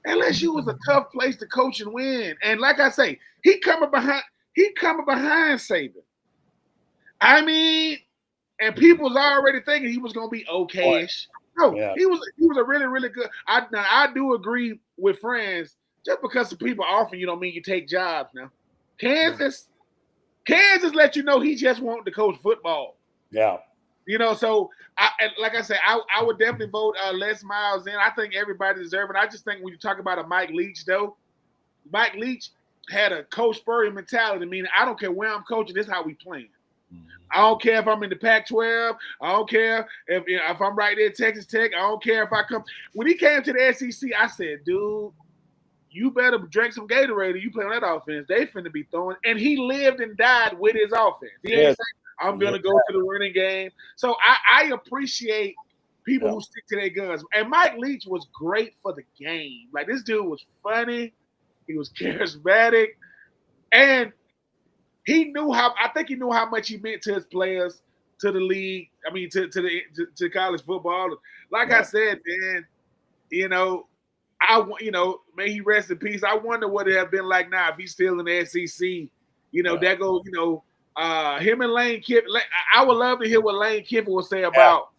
LSU was a tough place to coach and win. And like I say, he coming behind Saban. And people's already thinking he was going to be okay-ish. No, yeah. He was a really, really good. I do agree with Franz. Just because some people offer you don't mean you take jobs now. Kansas let you know he just wanted to coach football. Yeah. So like I said, I would definitely vote Les Miles in. I think everybody deserves it. I just think when you talk about a Mike Leach, though, Mike Leach had a Coach Spurrier mentality, meaning I don't care where I'm coaching, this is how we playing. I don't care if I'm in the Pac-12. I don't care if I'm right there at Texas Tech. I don't care if I come. When he came to the SEC, I said, dude, you better drink some Gatorade or you play on that offense. They finna be throwing. And he lived and died with his offense. He ain't saying, I'm going to go to the running game. So I appreciate people who stick to their guns. And Mike Leach was great for the game. Like, this dude was funny. He was charismatic. And I think he knew how much he meant to his players, to the league. To college football. Like I said, man, may he rest in peace. I wonder what it have been like now if he's still in the SEC. That goes, him and Lane Kiffin. I would love to hear what Lane Kiffin would say about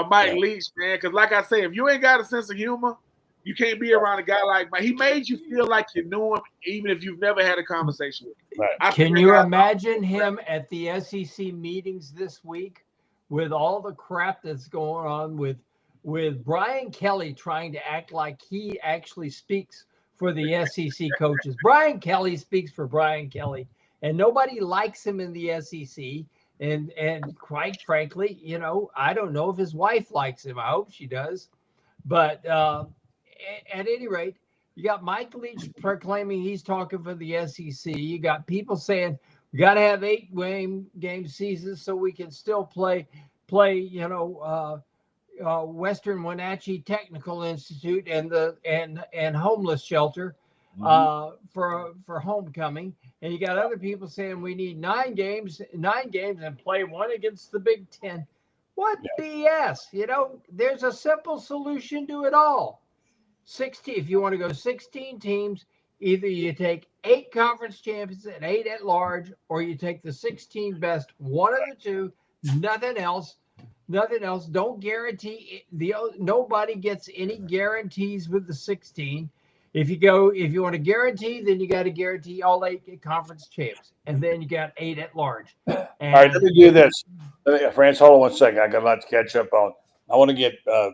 Mike Leach, man. Because like I say, if you ain't got a sense of humor, you can't be around a guy like Mike. He made you feel like you knew him, even if you've never had a conversation with him. Right. Can you imagine him at the SEC meetings this week with all the crap that's going on with Brian Kelly trying to act like he actually speaks for the SEC coaches? Brian Kelly speaks for Brian Kelly, and nobody likes him in the SEC. And quite frankly, I don't know if his wife likes him. I hope she does. But at any rate, you got Mike Leach proclaiming he's talking for the SEC. You got people saying we got to have 8-game seasons so we can still play Western Wenatchee Technical Institute and homeless shelter. for homecoming, and you got other people saying we need 9 games, and play one against the Big Ten. What BS? You know, there's a simple solution to it all. 16. If you want to go 16 teams, either you take 8 conference champions and 8 at large, or you take the 16 best, one of the two, nothing else. Nothing else. Don't guarantee nobody gets any guarantees with the 16. If you want to guarantee, then you got to guarantee all 8 conference champs, and then you got 8 at large. All right, let me do this. Franz, hold on one second. I got a lot to catch up on. I want to get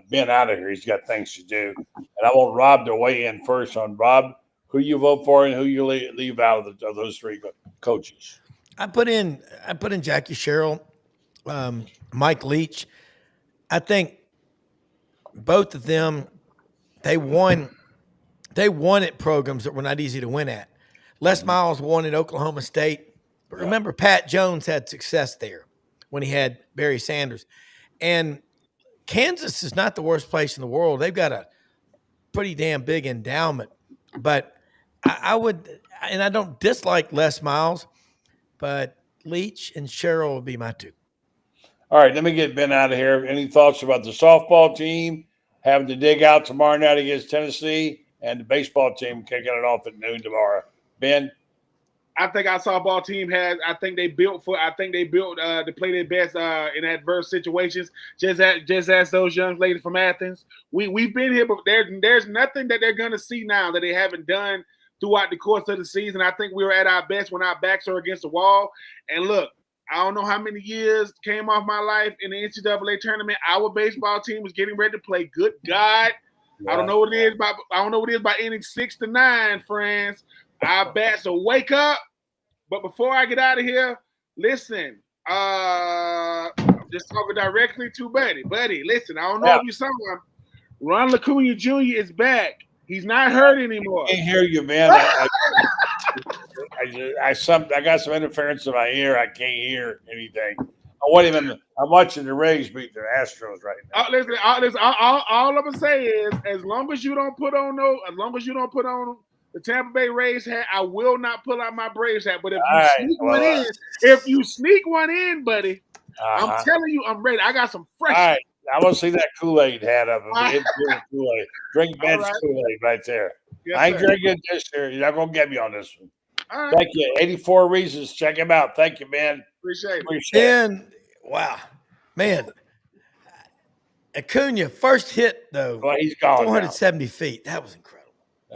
Ben out of here. He's got things to do, and I want Rob to weigh in first on Rob, who you vote for and who you leave out of those 3 coaches. I put in Jackie Sherrill, Mike Leach. I think both of them, they won at programs that were not easy to win at. Les Miles won at Oklahoma State. But remember, Pat Jones had success there when he had Barry Sanders. And Kansas is not the worst place in the world. They've got a pretty damn big endowment. But I would, and I don't dislike Les Miles, but Leach and Sherrill would be my 2. All right, let me get Ben out of here. Any thoughts about the softball team having to dig out tomorrow night against Tennessee, and the baseball team kicking it off at noon tomorrow? Ben? I think our softball team I think they built to play their best in adverse situations, just as those young ladies from Athens. We've been here, but there's nothing that they're going to see now that they haven't done throughout the course of the season. I think we were at our best when our backs are against the wall. And look, I don't know how many years came off my life in the NCAA tournament. Our baseball team was getting ready to play. Good God. Yeah. I don't know what it is by inning 6 to 9, friends. Our bats will wake up. But before I get out of here, listen, I'm just talking directly to Buddy. Buddy, listen, I don't know if you saw him. Ron Acuna Jr. is back. He's not hurt anymore. I can't hear you, man. I got some interference in my ear. I can't hear anything. I'm watching the Rays beat the Astros right now. Listen, all I'm gonna say is, as long as you don't put on the Tampa Bay Rays hat, I will not pull out my Braves hat. But if you sneak one in, buddy, I'm telling you, I'm ready. I got some fresh. All right, I want to see that Kool-Aid hat of him. Kool-Aid. Drink Ben's Kool-Aid right there. Yes, I ain't drinking this year. You're not gonna get me on this one. Right. Thank you. 84 Reasons. Check him out. Thank you, man. Appreciate it. And wow, man. Acuna first hit though. Well, he's gone. 470 feet. That was incredible.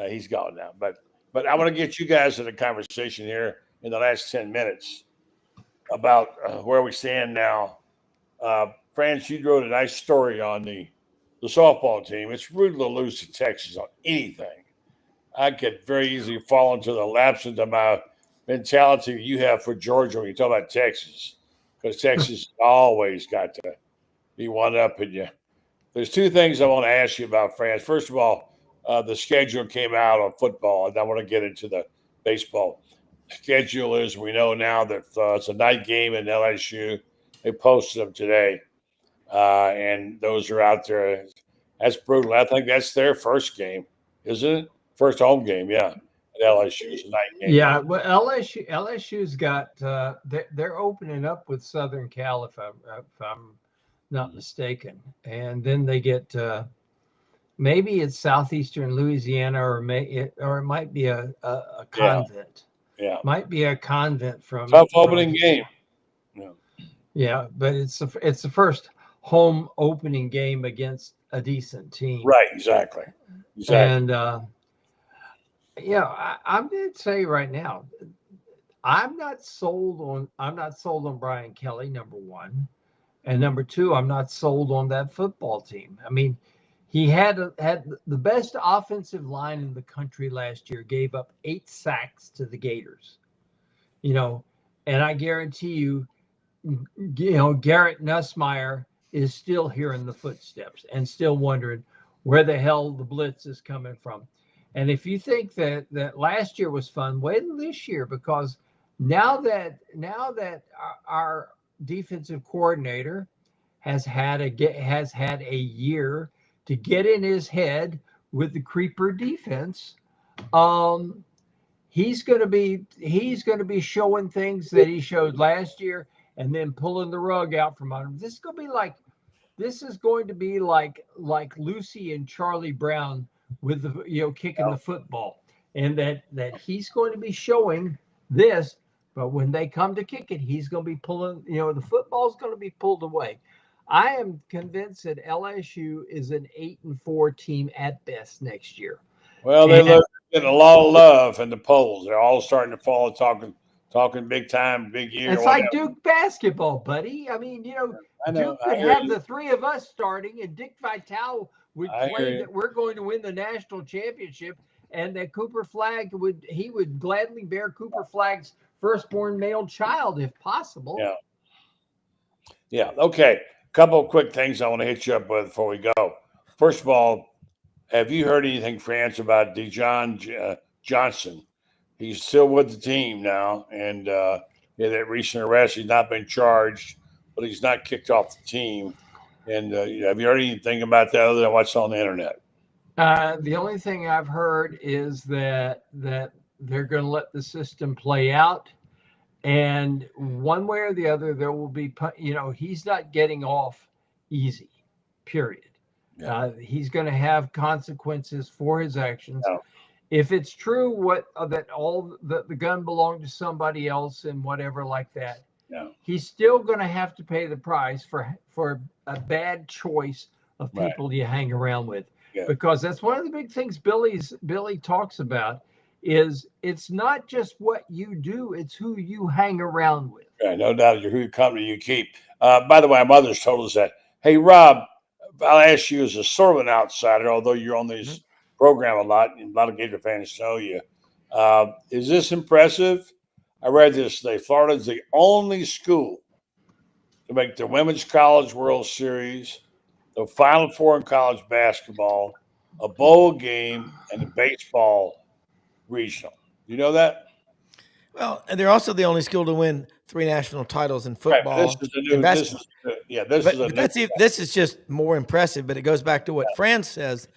He's gone now. But I want to get you guys in a conversation here in the last 10 minutes about where we stand now. Franz, you wrote a nice story on the softball team. It's brutal to lose to Texas on anything. I could very easily fall into the lapse into my mentality you have for Georgia when you talk about Texas, because Texas always got to be one up in you. There's 2 things I want to ask you about, Franz. First of all, the schedule came out on football, and I want to get into the baseball. Schedule is, we know now that it's a night game in LSU. They posted them today, and those are out there. That's brutal. I think that's their first game, isn't it? First home game, yeah. At LSU is a night game. Yeah, well, LSU's got they're opening up with Southern Cal, if I'm not mistaken, and then they get maybe it's southeastern Louisiana, or it might be a convent. Yeah, might be a convent from tough opening game. Yeah, but it's the first home opening game against a decent team. Right, exactly. And I'm going to say right now, I'm not sold on Brian Kelly, number 1, and number 2, I'm not sold on that football team. I mean, he had the best offensive line in the country last year, gave up 8 sacks to the Gators. And I guarantee you, Garrett Nussmeier is still hearing the footsteps and still wondering where the hell the blitz is coming from. And if you think that last year was fun, wait till this year, because now that our defensive coordinator has had a year to get in his head with the creeper defense, He's going to be showing things that he showed last year, and then pulling the rug out from under him. This is going to be like Lucy and Charlie Browne with the kicking the football, and that he's going to be showing this. But when they come to kick it, he's going to be pulling. The football's going to be pulled away. I am convinced that LSU is an 8-4 team at best next year. Well, they look getting a lot of love in the polls. They're all starting to follow, talking big time, big year. It's like Duke basketball, buddy. I mean, Duke could have the three of us starting, and Dick Vitale would claim that we're going to win the national championship, and that Cooper Flagg would gladly bear Cooper Flagg's firstborn male child if possible. Yeah. Yeah. Okay. Couple of quick things I want to hit you up with before we go. First of all, have you heard anything, Franz, about Dejon Johnson? He's still with the team now, and that recent arrest, he's not been charged, but he's not kicked off the team. And have you heard anything about that other than what's on the internet? The only thing I've heard is that they're going to let the system play out. And one way or the other, there will be, he's not getting off easy, period. Yeah. He's going to have consequences for his actions. No. If it's true that the gun belonged to somebody else and whatever like that, no. He's still going to have to pay the price for a bad choice of people you hang around with. Yeah. Because that's one of the big things Billy talks about. Is it's not just what you do, it's who you hang around with. Yeah, no doubt. You're who company you keep. By the way, my mother's told us that. Hey, Rob, I'll ask you as a sort of an outsider, although you're on this program a lot, and a lot of Gator fans know you. Is this impressive? I read this today. Florida's the only school to make the Women's College World Series, the Final Four in college basketball, a bowl game, and a baseball regional. You know that? Well, and they're also the only school to win 3 national titles in football. This is just more impressive, but it goes back to what Franz says,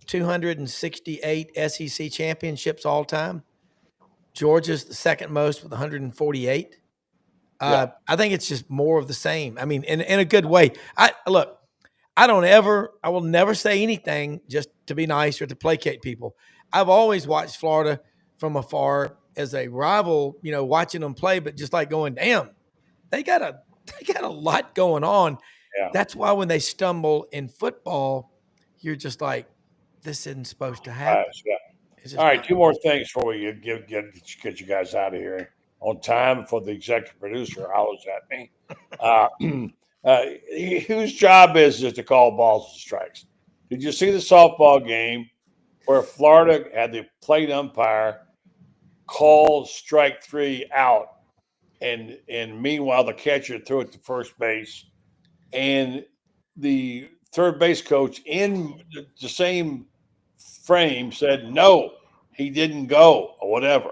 268 SEC championships all time. Georgia's the second most with 148. I think it's just more of the same. I mean, in a good way. I will never say anything just to be nice or to placate people. I've always watched Florida from afar as a rival, watching them play, but just like going, damn, they got a lot going on. Yeah. That's why when they stumble in football, you're just like, this isn't supposed to happen. All right, 2 more things before we get you guys out of here on time for the executive producer hollers at me. Whose job is it to call balls and strikes? Did you see the softball game where Florida had the plate umpire call strike 3 out, and meanwhile the catcher threw it to first base, and the third base coach in the same frame said no, he didn't go or whatever.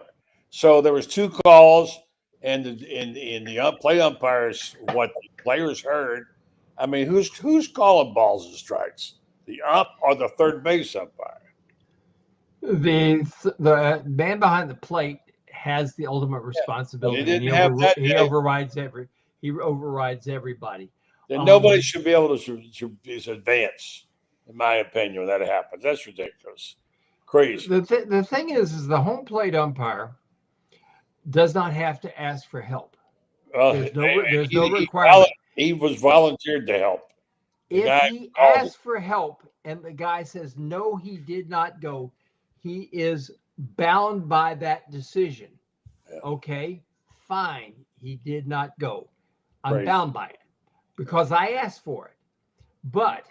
So there was 2 calls, and the plate umpires, what the players heard. I mean, who's calling balls and strikes? The ump or the third base umpire? The man behind the plate has the ultimate responsibility. He overrides everybody. Then nobody should be able to advance, in my opinion, when that happens. That's ridiculous. Crazy. The thing is the home plate umpire does not have to ask for help. There's no requirement. He was volunteered to help. If he asks for help and the guy says no, he did not go, he is bound by that decision. Yeah. Okay, fine. He did not go. I'm bound by it because I asked for it. But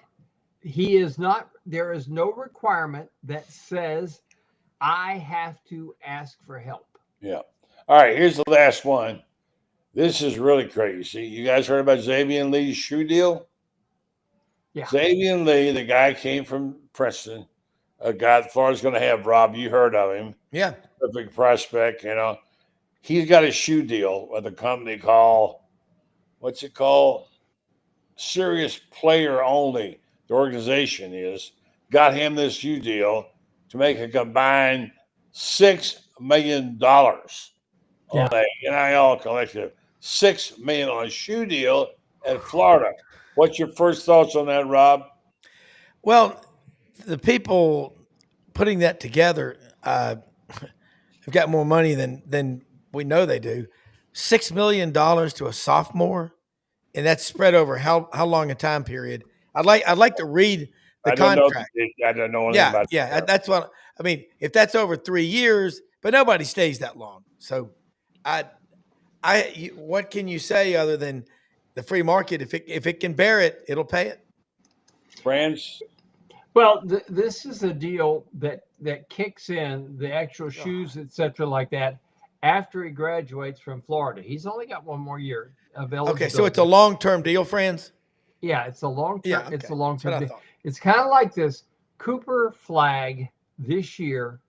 he is not, there is no requirement that says I have to ask for help. Yeah. All right, here's the last one. This is really crazy. You guys heard about Xavier Lee's shoe deal? Yeah. Xavier Lee, the guy came from Princeton, a guy that Florida's going to have, Rob. You heard of him. Yeah. Perfect prospect, He's got a shoe deal with a company called, what's it called? Serious Player Only. The organization got him this shoe deal to make a combined $6 million on a NIL collective. $6 million on a shoe deal at Florida. What's your first thoughts on that, Rob? Well, the people putting that together have got more money than we know they do. $6 million to a sophomore, and that's spread over how long a time period? I'd like to read the contract. I don't know anything about that. That's what I mean. If that's over 3 years, but nobody stays that long. So, what can you say other than the free market? If it can bear it, it'll pay it. Franz? Well, this is a deal that kicks in the actual shoes, etc., like that, after he graduates from Florida. He's only got 1 more year of eligibility. Okay, so it's a long-term deal, Franz? Yeah, it's a long-term. Yeah, okay. It's a long-term That's what I deal. thought. It's kind of like this. Cooper Flag this year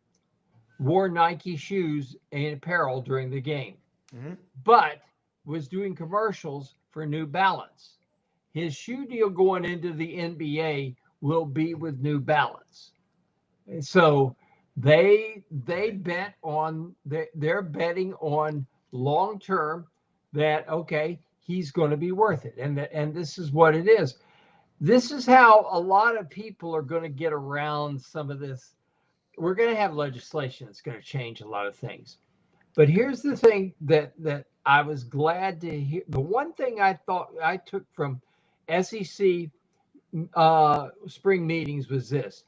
wore Nike shoes and apparel during the game, but was doing commercials for New Balance. His shoe deal going into the NBA will be with New Balance. And so they bet on, they're betting on long term that, okay, he's going to be worth it. And this is what it is. This is how a lot of people are going to get around some of this. We're going to have legislation that's going to change a lot of things. But here's the thing that I was glad to hear. The one thing I thought I took from SEC spring meetings was this.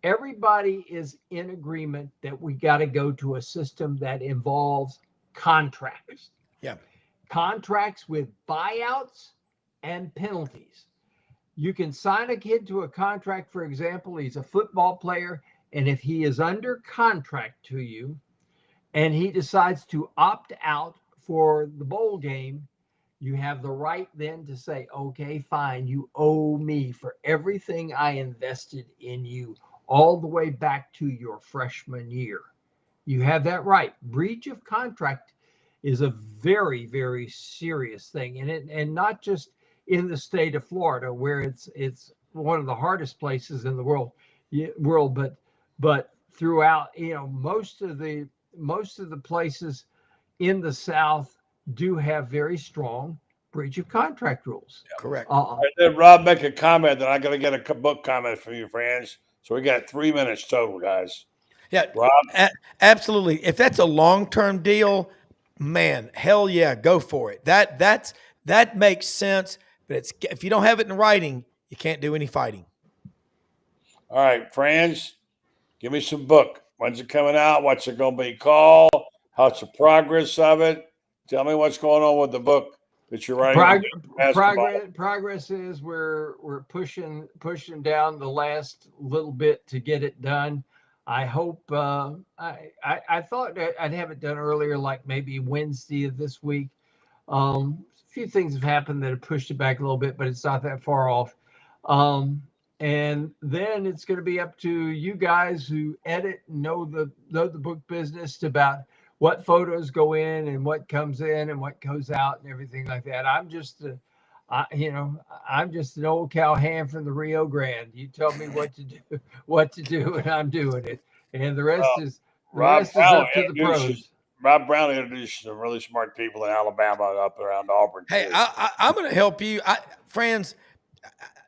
Everybody is in agreement that we got to go to a system that involves contracts. Yeah. Contracts with buyouts and penalties. You can sign a kid to a contract, for example, he's a football player, and if he is under contract to you and he decides to opt out for the bowl game, you have the right then to say, okay, fine, you owe me for everything I invested in you all the way back to your freshman year. You have that right. Breach of contract is a very, very serious thing. And not just in the state of Florida, where it's one of the hardest places in the world, but throughout, most of the places in the South do have very strong breach of contract rules. Correct. And then Rob make a comment, then I got to get a book comment from you, Franz. So we got 3 minutes total, guys. Yeah, Rob? Absolutely. If that's a long-term deal, man, hell yeah, go for it. That makes sense. But if you don't have it in writing, you can't do any fighting. All right, Franz, give me some book. When's it coming out? What's it going to be called? How's the progress of it? Tell me what's going on with the book that you're writing. Progress is we're pushing down the last little bit to get it done. I hope I thought that I'd have it done earlier, like maybe Wednesday of this week. A few things have happened that have pushed it back a little bit, but it's not that far off. And then it's going to be up to you guys who edit and know the book business about what photos go in and what comes in and what goes out and everything like that. I'm just an old cowhand from the Rio Grande. You tell me what to do, and I'm doing it. And the rest is up to the pros. Rob Browne introduced some really smart people in Alabama up around Auburn. Hey, I'm going to help you, Franz.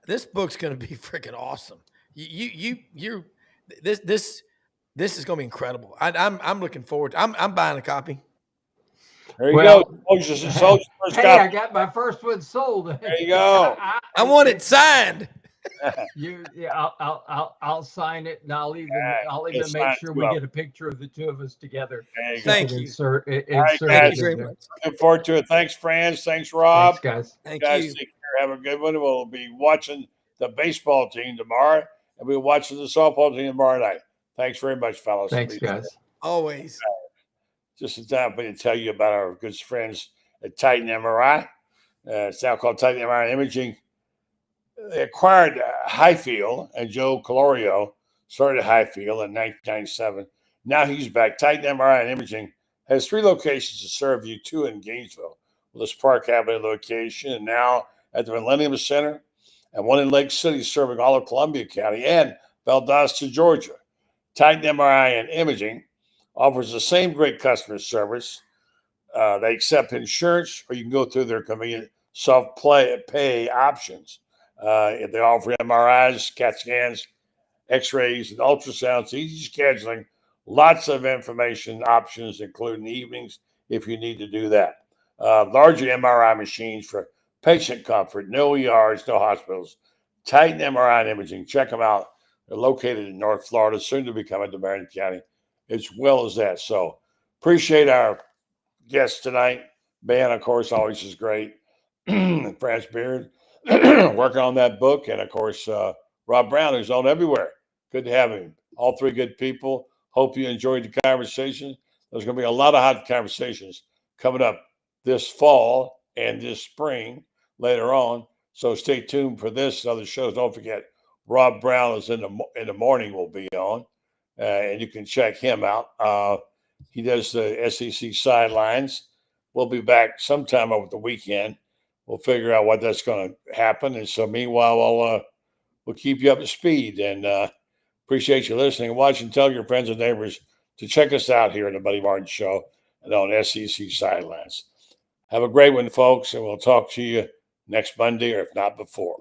This book's going to be freaking awesome. This is going to be incredible. I'm looking forward. I'm buying a copy. There you go. I got my first one sold. There you go. I want it signed. I'll sign it, and I'll even make sure we get a picture of the two of us together. Thank you. Insert thank you very much. Looking forward to it. Thanks, Franz. Thanks, Rob. Thanks, guys. Thank you guys you. take care. Have a good one. We'll be watching the baseball team tomorrow, and we'll be watching the softball team tomorrow night. Thanks very much, fellas. Thanks, guys. Always. Just a time for me to tell you about our good friends at Titan MRI. It's now called Titan MRI Imaging. They acquired Highfield, and Joe Colorio started Highfield in 1997. Now he's back. Titan MRI and Imaging has 3 locations to serve you, 2 in Gainesville, with this Park Avenue location, and now at the Millennium Center, and 1 in Lake City, serving all of Columbia County and Valdosta, Georgia. Titan MRI and Imaging offers the same great customer service. They accept insurance, or you can go through their convenient self-pay options. If they offer MRIs, CAT scans, X-rays, and ultrasounds, easy scheduling, lots of information options, including evenings if you need to do that. Larger MRI machines for patient comfort, no ERs, no hospitals. Titan MRI and imaging, check them out. They're located in North Florida, soon to be coming to Marion County, as well as that. So appreciate our guest tonight. Ben, of course, always is great. Franz Beard, working on that book. And, of course, Rob Browne, who's on everywhere. Good to have him. All three good people. Hope you enjoyed the conversation. There's going to be a lot of hot conversations coming up this fall and this spring later on. So stay tuned for this and other shows. Don't forget, Rob Browne is in the morning will be on, and you can check him out. He does the SEC sidelines. We'll be back sometime over the weekend. We'll figure out what that's going to happen. And so meanwhile, we'll keep you up to speed. And appreciate you listening and watching. Tell your friends and neighbors to check us out here on the Buddy Martin Show and on SEC Sidelines. Have a great one, folks, and we'll talk to you next Monday, or if not before.